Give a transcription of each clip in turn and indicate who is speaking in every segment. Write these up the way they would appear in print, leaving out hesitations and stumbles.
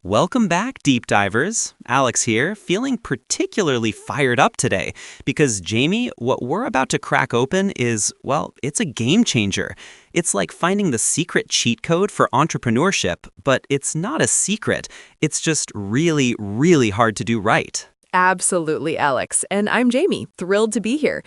Speaker 1: Welcome back, deep divers. Alex here, feeling particularly fired up today because, Jamie, what we're about to crack open is, well, it's a game changer. It's like finding the secret cheat code for entrepreneurship, but it's not a secret. It's just really, really hard to do right.
Speaker 2: Absolutely, Alex. And I'm Jamie, thrilled to be here.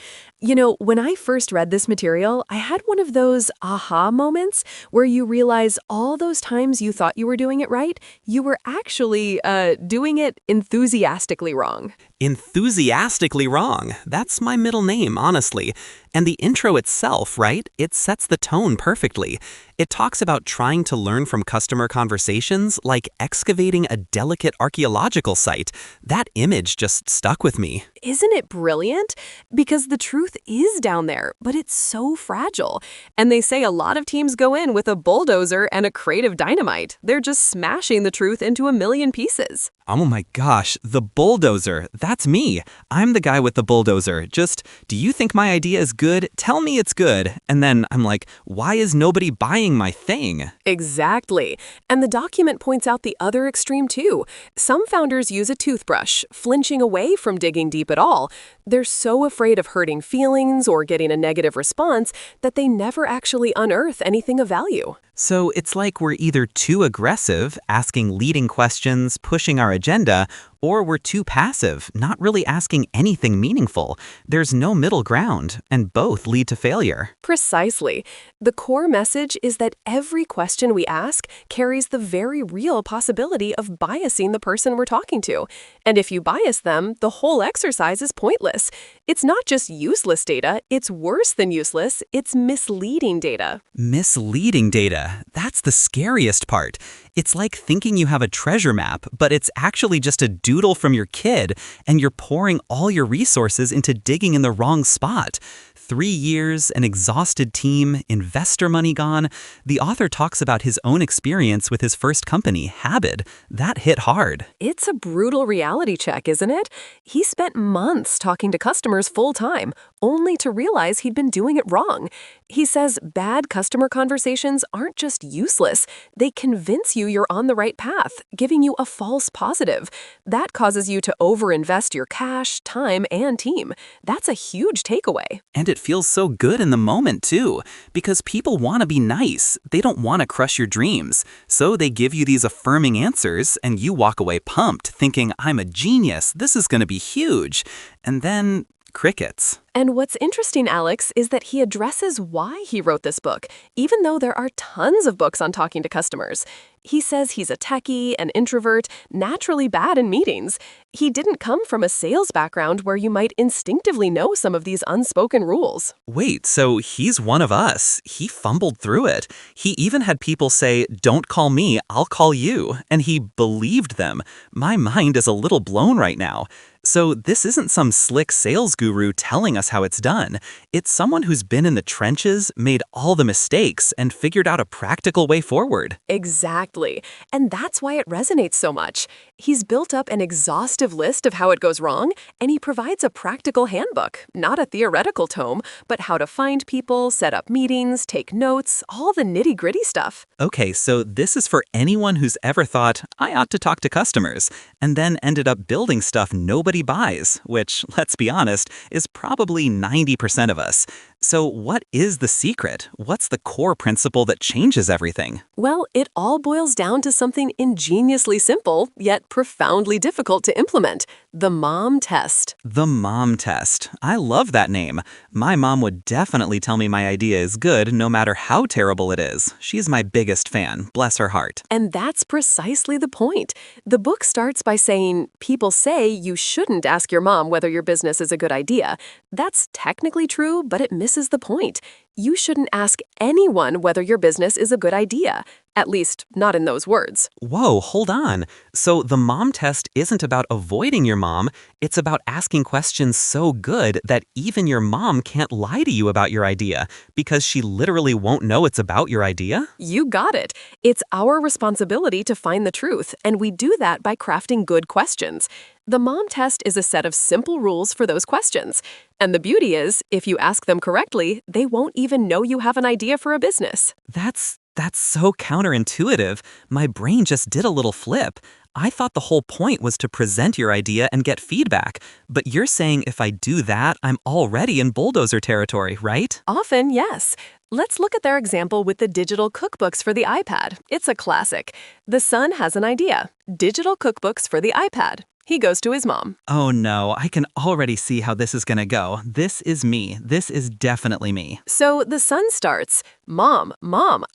Speaker 2: When I first read this material, I had one of those aha moments where you realize all those times you thought you were doing it right, you were actually doing it enthusiastically wrong.
Speaker 1: Enthusiastically wrong. That's my middle name, honestly. And the intro itself, right? It sets the tone perfectly. It talks about trying to learn from customer conversations like excavating a delicate archaeological site. That image just stuck with me.
Speaker 2: Isn't it brilliant? Because the truth is down there, but it's so fragile. And they say a lot of teams go in with a bulldozer and a crate of dynamite. They're just smashing the truth into a million pieces.
Speaker 1: Oh my gosh, the bulldozer. That's me. I'm the guy with the bulldozer. Just, do you think my idea is good? Tell me it's good. And then I'm like, why is nobody buying my thing?
Speaker 2: Exactly. And the document points out the other extreme too. Some founders use a toothbrush, flinching away from digging deep at all. They're so afraid of hurting feelings or getting a negative response that they never actually unearth anything of value.
Speaker 1: So it's like we're either too aggressive, asking leading questions, pushing our agenda, or we're too passive, not really asking anything meaningful. There's no middle ground, and both lead to failure.
Speaker 2: Precisely. The core message is that every question we ask carries the very real possibility of biasing the person we're talking to. And if you bias them, the whole exercise is pointless. It's not just useless data, it's worse than useless, it's misleading data.
Speaker 1: Misleading data. That's the scariest part. It's like thinking you have a treasure map, but it's actually just a doodle from your kid, and you're pouring all your resources into digging in the wrong spot. 3 years, an exhausted team, investor money gone. The author talks about his own experience with his first company, Habit. That hit hard.
Speaker 2: It's a brutal reality check, isn't it? He spent months talking to customers full time, only to realize he'd been doing it wrong. He says bad customer conversations aren't just useless, they convince you you're on the right path, giving you a false positive. That causes you to overinvest your cash, time, and team. That's a huge takeaway.
Speaker 1: And it feels so good in the moment, too, because people want to be nice. They don't want to crush your dreams. So they give you these affirming answers, and you walk away pumped, thinking, I'm a genius, this is going to be huge. And then crickets.
Speaker 2: And what's interesting, Alex, is that he addresses why he wrote this book, even though there are tons of books on talking to customers. He says he's a techie, an introvert, naturally bad in meetings. He didn't come from a sales background where you might instinctively know some of these unspoken rules.
Speaker 1: Wait, so he's one of us. He fumbled through it. He even had people say, don't call me, I'll call you. And he believed them. My mind is a little blown right now. So this isn't some slick sales guru telling us how it's done. It's someone who's been in the trenches, made all the mistakes, and figured out a practical way forward.
Speaker 2: Exactly. And that's why it resonates so much. He's built up an exhaustive list of how it goes wrong, and he provides a practical handbook, not a theoretical tome, but how to find people, set up meetings, take notes, all the nitty-gritty stuff.
Speaker 1: Okay, so this is for anyone who's ever thought, I ought to talk to customers, and then ended up building stuff nobody buys, which, let's be honest, is probably 90% of us. So what is the secret? What's the core principle that changes everything?
Speaker 2: Well, it all boils down to something ingeniously simple, yet profoundly difficult to implement: the mom test.
Speaker 1: The mom test. I love that name. My mom would definitely tell me my idea is good no matter how terrible it is. She's my biggest fan, bless her heart.
Speaker 2: And that's precisely the point. The book starts by saying, people say you shouldn't ask your mom whether your business is a good idea. That's technically true, but it misses the point. You shouldn't ask anyone whether your business is a good idea. At least, not in those words.
Speaker 1: Whoa, hold on. So the mom test isn't about avoiding your mom, it's about asking questions so good that even your mom can't lie to you about your idea, because she literally won't know it's about your idea?
Speaker 2: You got it. It's our responsibility to find the truth, and we do that by crafting good questions. The mom test is a set of simple rules for those questions. And the beauty is, if you ask them correctly, they won't even know you have an idea for a business.
Speaker 1: That's That's so counterintuitive. My brain just did a little flip. I thought the whole point was to present your idea and get feedback, but you're saying if I do that, I'm already in bulldozer territory, right?
Speaker 2: Often, yes. Let's look at their example with the digital cookbooks for the iPad. It's a classic. The son has an idea. Digital cookbooks for the iPad. He goes to his mom.
Speaker 1: Oh no, I can already see how this is gonna go. This is me. This is definitely me.
Speaker 2: So the son starts, Mom,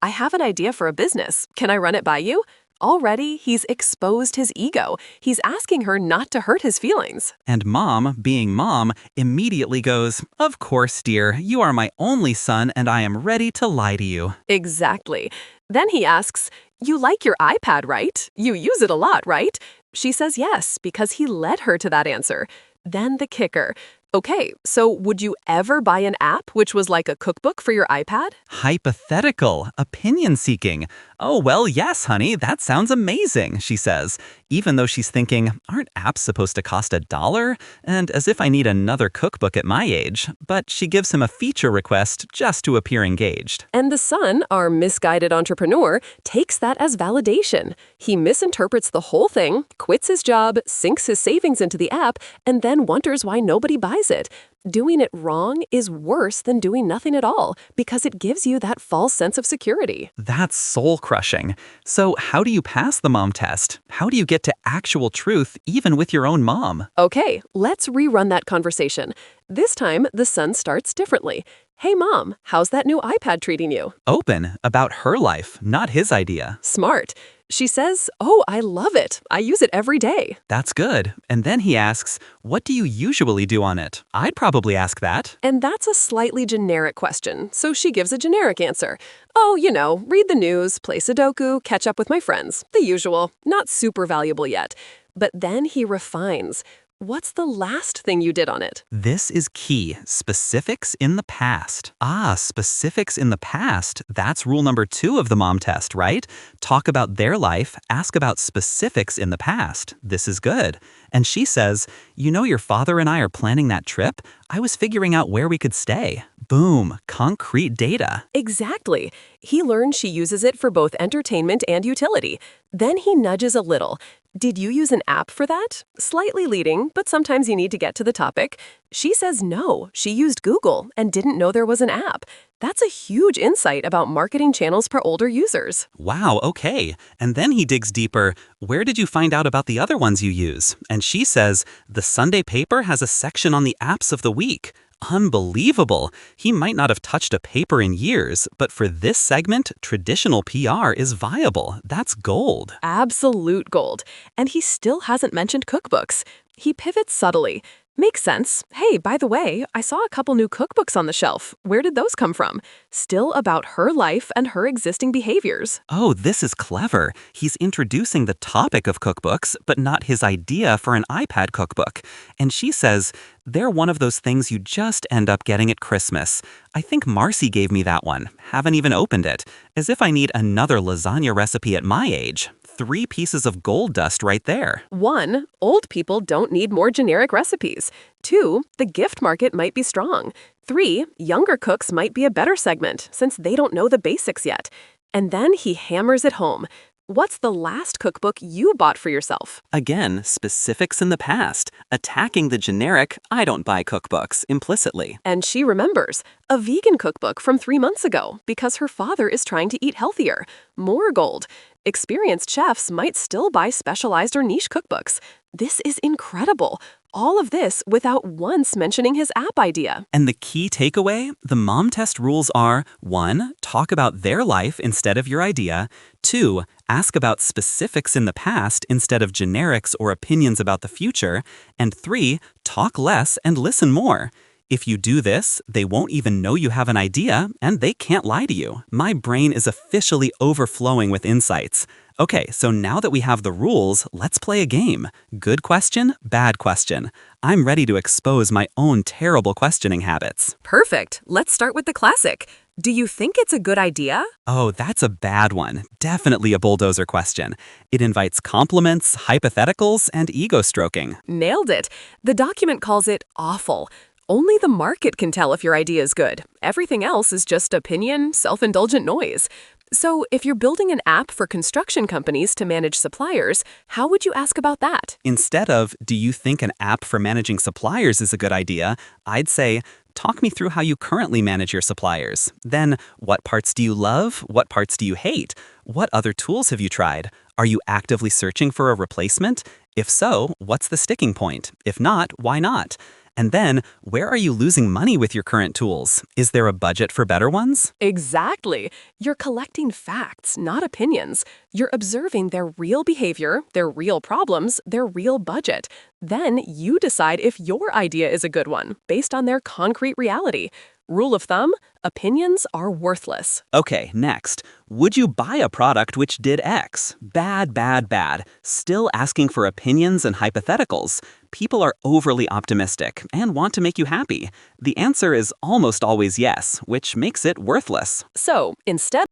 Speaker 2: I have an idea for a business. Can I run it by you? Already, he's exposed his ego. He's asking her not to hurt his feelings.
Speaker 1: And mom, being mom, immediately goes, "Of course, dear, you are my only son and I am ready to lie to you."
Speaker 2: Exactly. Then he asks, You like your iPad, right? You use it a lot, right? She says yes, because he led her to that answer. Then the kicker. Okay, so would you ever buy an app which was like a cookbook for your iPad?
Speaker 1: Hypothetical, opinion seeking. "Oh, well, yes, honey, that sounds amazing," she says, even though she's thinking, aren't apps supposed to cost $1? And as if I need another cookbook at my age. But she gives him a feature request just to appear engaged.
Speaker 2: And the son, our misguided entrepreneur, takes that as validation. He misinterprets the whole thing, quits his job, sinks his savings into the app, and then wonders why nobody buys it. Doing it wrong is worse than doing nothing at all because it gives you that false sense of security.
Speaker 1: That's soul-crushing. So how do you pass the mom test? How do you get to actual truth even with your own mom?
Speaker 2: Okay, let's rerun that conversation. This time, the son starts differently. Hey mom, how's that new iPad treating you?
Speaker 1: Open, about her life, not his idea.
Speaker 2: Smart. She says, Oh, I love it. I use it every day.
Speaker 1: That's good. And then he asks, "What do you usually do on it?" I'd probably ask that.
Speaker 2: And that's a slightly generic question, so she gives a generic answer. Oh, you know, read the news, play Sudoku, catch up with my friends. The usual. Not super valuable yet. But then he refines. What's the last thing you did on it?
Speaker 1: This is key. Specifics in the past. Specifics in the past. That's rule number 2 of the mom test, right? Talk about their life, ask about specifics in the past. This is good. And she says, "You know, your father and I are planning that trip. I was figuring out where we could stay." Boom, concrete data.
Speaker 2: Exactly. He learns she uses it for both entertainment and utility. Then he nudges a little. Did you use an app for that? Slightly leading, but sometimes you need to get to the topic. She says no, she used Google and didn't know there was an app. That's a huge insight about marketing channels for older users.
Speaker 1: Wow, okay. And then he digs deeper. "Where did you find out about the other ones you use?" And she says, "The Sunday paper has a section on the apps of the week." Unbelievable. He might not have touched a paper in years, but for this segment, traditional PR is viable. That's gold.
Speaker 2: Absolute gold. And he still hasn't mentioned cookbooks. He pivots subtly. Makes sense. Hey, by the way, I saw a couple new cookbooks on the shelf. Where did those come from? Still about her life and her existing behaviors.
Speaker 1: Oh, this is clever. He's introducing the topic of cookbooks, but not his idea for an iPad cookbook. And she says, "They're one of those things you just end up getting at Christmas. I think Marcy gave me that one. Haven't even opened it. As if I need another lasagna recipe at my age." 3 pieces of gold dust right there.
Speaker 2: 1, old people don't need more generic recipes. 2, the gift market might be strong. 3, younger cooks might be a better segment since they don't know the basics yet. And then he hammers it home. What's the last cookbook you bought for yourself?
Speaker 1: Again, specifics in the past, attacking the generic "I don't buy cookbooks" implicitly.
Speaker 2: And she remembers a vegan cookbook from 3 months ago because her father is trying to eat healthier. More gold. Experienced chefs might still buy specialized or niche cookbooks. This is incredible. All of this without once mentioning his app idea.
Speaker 1: And the key takeaway? The mom test rules are: 1, talk about their life instead of your idea. 2, ask about specifics in the past instead of generics or opinions about the future. And 3, talk less and listen more. If you do this, they won't even know you have an idea, and they can't lie to you. My brain is officially overflowing with insights. Okay, so now that we have the rules, let's play a game. Good question, bad question. I'm ready to expose my own terrible questioning habits.
Speaker 2: Perfect. Let's start with the classic. Do you think it's a good idea?
Speaker 1: Oh, that's a bad one. Definitely a bulldozer question. It invites compliments, hypotheticals, and ego stroking.
Speaker 2: Nailed it. The document calls it awful. Only the market can tell if your idea is good. Everything else is just opinion, self-indulgent noise. So, if you're building an app for construction companies to manage suppliers, how would you ask about that?
Speaker 1: Instead of, do you think an app for managing suppliers is a good idea, I'd say, talk me through how you currently manage your suppliers. Then, what parts do you love? What parts do you hate? What other tools have you tried? Are you actively searching for a replacement? If so, what's the sticking point? If not, why not? And then, where are you losing money with your current tools? Is there a budget for better ones?
Speaker 2: Exactly. You're collecting facts, not opinions. You're observing their real behavior, their real problems, their real budget. Then you decide if your idea is a good one, based on their concrete reality. Rule of thumb, opinions are worthless.
Speaker 1: Okay, next. Would you buy a product which did X? Bad, bad, bad. Still asking for opinions and hypotheticals. People are overly optimistic and want to make you happy. The answer is almost always yes, which makes it worthless.
Speaker 2: So, instead